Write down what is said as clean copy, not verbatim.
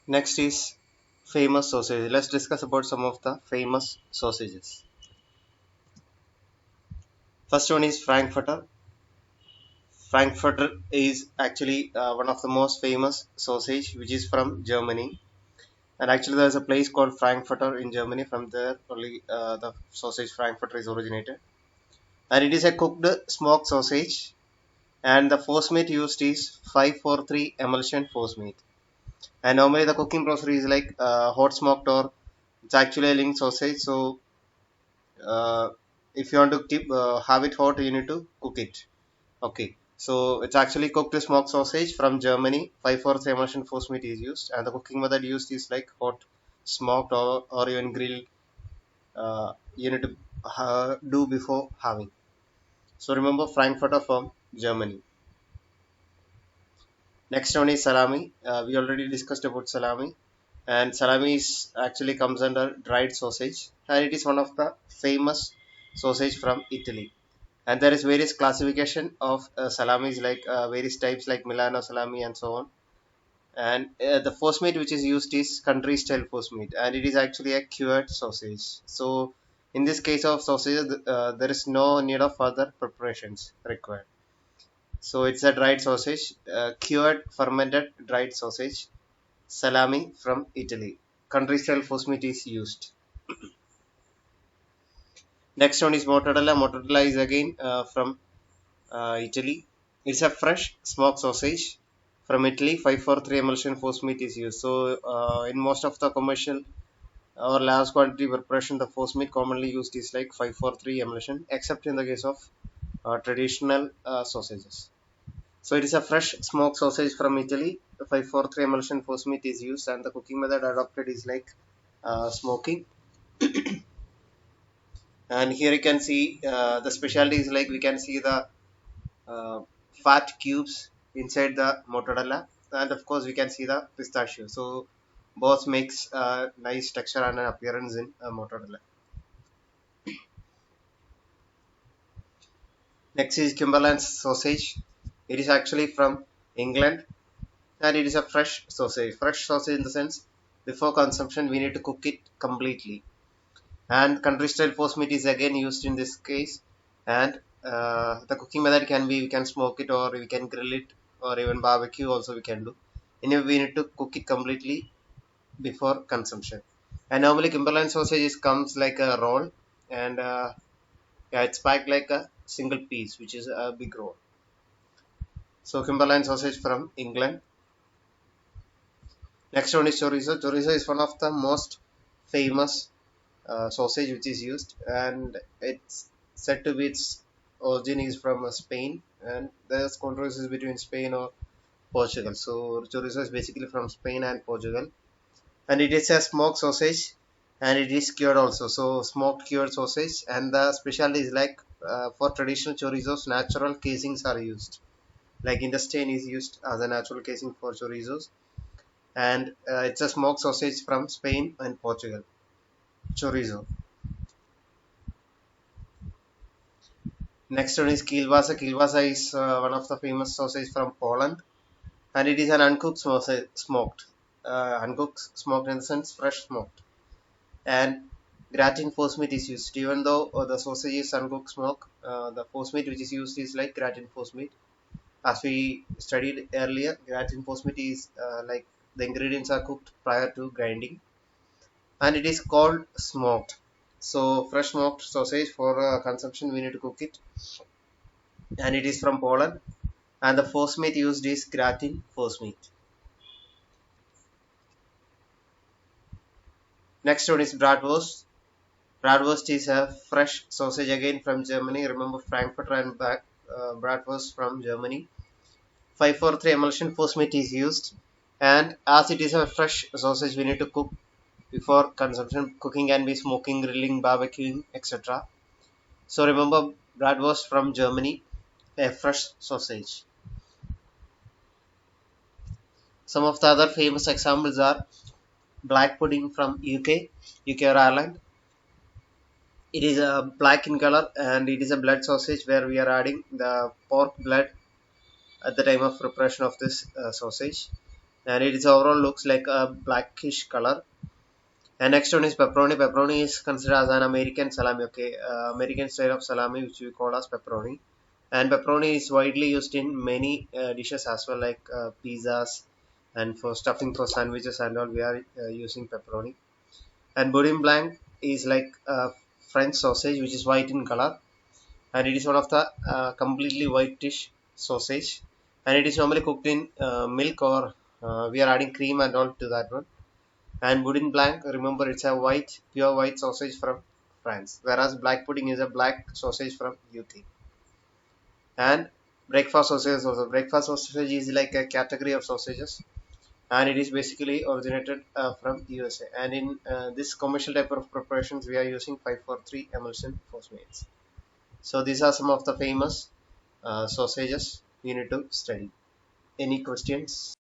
Next is famous sausage. Let's discuss about some of the famous sausages. First one is Frankfurter. Frankfurter is actually one of the most famous sausage, which is from Germany. And actually, there's a place called Frankfurter in Germany. From there, only the sausage Frankfurter is originated. And it is a cooked smoked sausage. And the force meat used is 543 emulsion force meat. And normally the cooking process is like hot smoked, or it's actually a linked sausage. So uh, if you want to keep have it hot, you need to cook it. Okay, so it's actually cooked smoked sausage from Germany. 543 emulsion force meat is used, and the cooking method used is like hot smoked, or even grilled. You need to do before having. So remember Frankfurter from Germany. Next one is salami. We already discussed about salami, and salami is actually comes under dried sausage, and it is one of the famous sausage from Italy. And there is various classification of salamis, like various types like Milano salami and so on. And the force meat which is used is country style force meat, and it is actually a cured sausage. So in this case of sausage, there is no need of further preparations required. So it's a dried sausage, cured fermented dried sausage, salami from Italy. Country style force meat is used. Next one is mozzarella. Mozzarella is again from Italy. It's a fresh smoked sausage from Italy. 543 emulsion force meat is used. So in most of the commercial or large quantity preparation, the force meat commonly used is like 543 emulsion, except in the case of traditional sausages. So it is a fresh smoked sausage from Italy. The 543 emulsion force meat is used, and the cooking method adopted is like smoking. And here you can see the specialty is like we can see the uh, fat cubes inside the mozzarella, and of course we can see the pistachio. So both makes nice texture and an appearance in mozzarella. Next is Cumberland sausage. It is actually from England, and it is a fresh sausage. Fresh sausage in the sense before consumption we need to cook it completely. And country style force meat is again used in this case. And the cooking method can be, we can smoke it, or we can grill it, or even barbecue also we can do. Anyway, we need to cook it completely before consumption. And normally Cumberland sausage comes like a roll, and yeah, it's packed like a single piece, which is a big roll. So Cumberland sausage from England. Next one is chorizo. Chorizo is one of the most famous sausage which is used, and it's said to be its origin is from Spain, and there's controversies between Spain or Portugal. So chorizo is basically from Spain and Portugal, and it is a smoked sausage, and it is cured also. So smoked cured sausage, and the specialty is like for traditional chorizos, natural casings are used. Like intestine is used as a natural casing for chorizos, and it's a smoked sausage from Spain and Portugal. Chorizo. Next one is kielbasa. Kielbasa is one of the famous sausage from Poland, and it is an uncooked sausage, smoked. Uncooked smoked in the sense fresh smoked. And gratin force meat is used. Even though the sausage is uncooked smoke, the force meat which is used is like gratin force meat. As we studied earlier, gratin force meat is like the ingredients are cooked prior to grinding, and it is called smoked. So fresh smoked sausage for consumption, we need to cook it, and it is from Poland. And the force meat used is gratin force meat. Next one is bratwurst. Bratwurst is a fresh sausage again from Germany. Remember Frankfurter and bratwurst from Germany. 543 emulsion force meat is used, and as it is a fresh sausage, we need to cook before consumption. Cooking can be smoking, grilling, barbecuing, etc. So remember bratwurst from Germany, a fresh sausage. Some of the other famous examples are black pudding from UK or Ireland. It is black in color, and it is a blood sausage where we are adding the pork blood at the time of preparation of this sausage. and it is overall looks like a blackish color. And next one is pepperoni. Pepperoni is considered as an American salami, okay, American style of salami, which we call as pepperoni. And pepperoni is widely used in many dishes as well, like pizzas, and for stuffing for sandwiches and all we are using pepperoni. And boudin blanc is like French sausage, which is white in color, and it is one of the completely white dish sausage, and it is normally cooked in milk, or we are adding cream and all to that one. And boudin blanc, remember, it's a white, pure white sausage from France, whereas black pudding is a black sausage from UK. And breakfast sausage also. Breakfast sausage is like a category of sausages, and it is basically originated from USA. And in this commercial type of preparations, we are using 543 emulsion phosphate. So these are some of the famous sausages you need to study. Any questions?